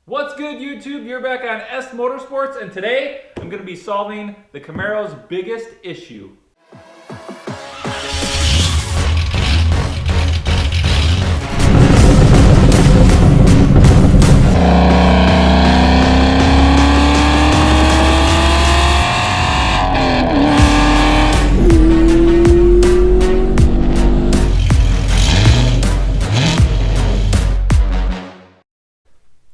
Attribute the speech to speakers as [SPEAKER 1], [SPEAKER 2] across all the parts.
[SPEAKER 1] What's good, YouTube? You're back on S Motorsports, and today I'm going to be solving the Camaro's biggest issue.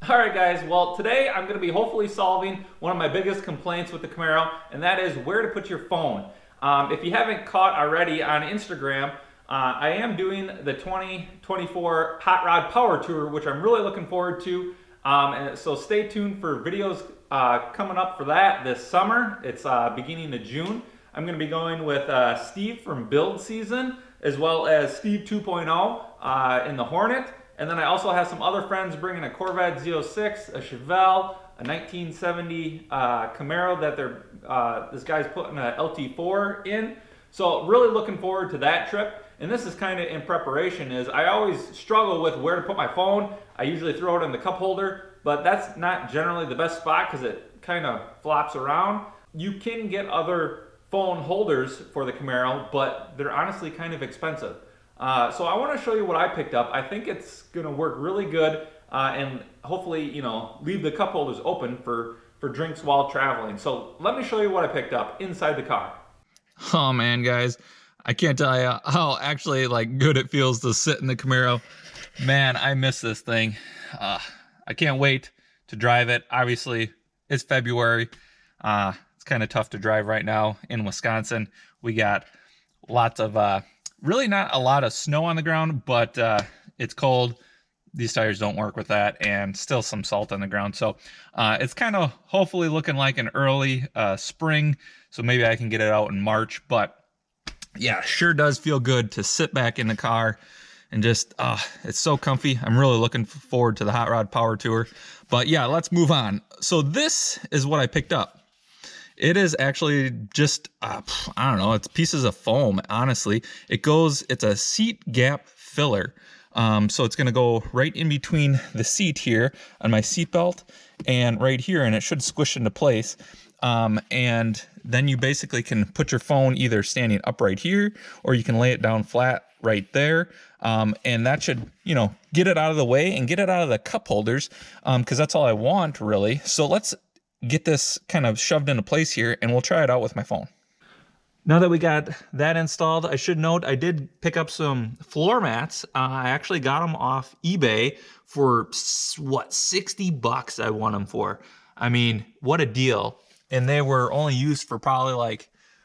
[SPEAKER 1] Alright guys, well today I'm going to be hopefully solving one of my biggest complaints with the Camaro, and that is where to put your phone. If you haven't caught already on Instagram, I am doing the 2024 Hot Rod Power Tour, which I'm really looking forward to. And so stay tuned for videos coming up for that this summer. It's beginning of June. I'm going to be going with Steve from Build Season, as well as Steve 2.0 in the Hornet. And then I also have some other friends bringing a Corvette Z06, a Chevelle, a 1970 Camaro that this guy's putting a LT4 in. So really looking forward to that trip. And this is kind of in preparation. Is I always struggle with where to put my phone. I usually throw it in the cup holder, but that's not generally the best spot because it kind of flops around. You can get other phone holders for the Camaro, but they're honestly kind of expensive. So I want to show you what I picked up. I think it's going to work really good and hopefully, you know, leave the cup holders open for drinks while traveling. So let me show you what I picked up inside the car.
[SPEAKER 2] Oh man, guys, I can't tell you how actually good it feels to sit in the Camaro. Man, I miss this thing. I can't wait to drive it. Obviously, it's February. It's kind of tough to drive right now in Wisconsin. We got lots of really not a lot of snow on the ground, but it's cold. These tires don't work with that, and still some salt on the ground. So it's kind of hopefully looking like an early spring. So maybe I can get it out in March. But yeah, sure does feel good to sit back in the car and just, it's so comfy. I'm really looking forward to the Hot Rod Power Tour. But yeah, let's move on. So this is what I picked up. It is actually just, I don't know, it's pieces of foam, honestly. It's a seat gap filler. So it's going to go right in between the seat here on my seat belt and right here, and it should squish into place. And then you basically can put your phone either standing upright here, or you can lay it down flat right there. And that should, you know, get it out of the way and get it out of the cup holders, because that's all I want, really. So let's get this kind of shoved into place here, and we'll try it out with my phone. Now that we got that installed, I should note I did pick up some floor mats. I actually got them off eBay for what, 60 bucks I won them for. I mean, what a deal. And they were only used for probably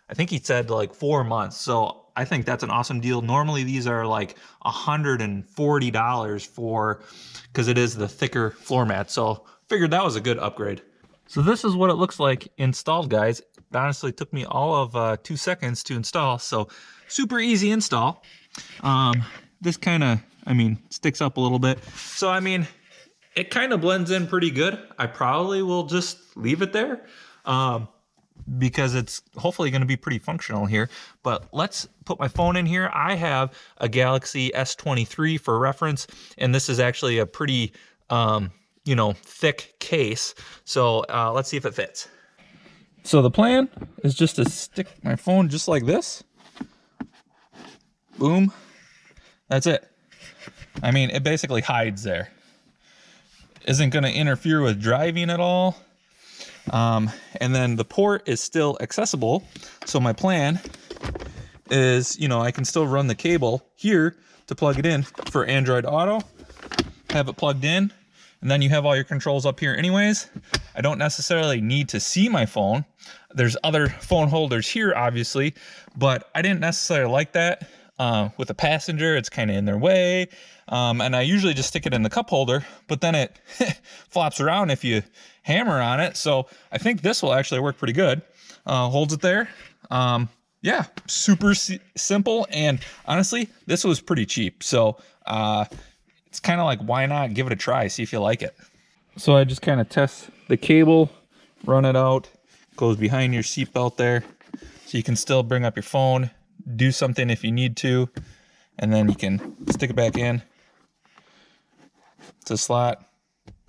[SPEAKER 2] I think he said 4 months. So I think that's an awesome deal. Normally these are $140 because it is the thicker floor mat. So figured that was a good upgrade. So this is what it looks like installed, guys. It honestly took me all of 2 seconds to install, so super easy install. This kind of, sticks up a little bit. So, it kind of blends in pretty good. I probably will just leave it there because it's hopefully going to be pretty functional here. But let's put my phone in here. I have a Galaxy S23 for reference, and this is actually a pretty thick case. So let's see if it fits. So the plan is just to stick my phone just like this. Boom. That's it. It basically hides there. Isn't going to interfere with driving at all. And then the port is still accessible. So my plan is, I can still run the cable here to plug it in for Android Auto. Have it plugged in. And then you have all your controls up here anyways. I don't necessarily need to see my phone. There's other phone holders here, obviously, but I didn't necessarily like that. With a passenger, it's kind of in their way. And I usually just stick it in the cup holder, but then it flops around if you hammer on it. So I think this will actually work pretty good. Holds it there. Yeah, super simple. And honestly, this was pretty cheap. So, it's kind of why not give it a try, see if you like it. So I just kind of test the cable, run it out, goes behind your seatbelt there. So you can still bring up your phone, do something if you need to, and then you can stick it back in to slot,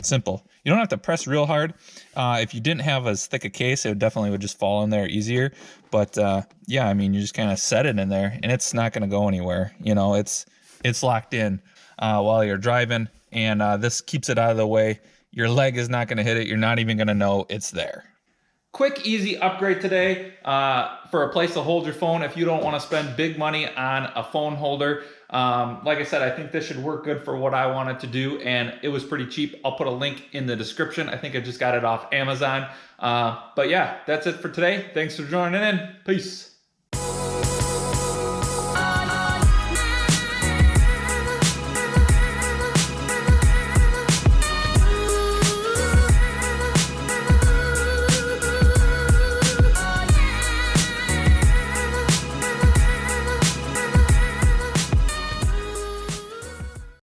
[SPEAKER 2] Simple. You don't have to press real hard. If you didn't have as thick a case, it definitely would just fall in there easier. But yeah, I mean, you just kind of set it in there, and it's not going to go anywhere. You know, it's locked in while you're driving, and this keeps it out of the way. Your leg is not going to hit it. You're not even going to know it's there.
[SPEAKER 1] Quick, easy upgrade today for a place to hold your phone if you don't want to spend big money on a phone holder. Like I said, I think this should work good for what I wanted to do, and it was pretty cheap. I'll put a link in the description. I think I just got it off Amazon. But yeah, that's it for today. Thanks for joining in. Peace.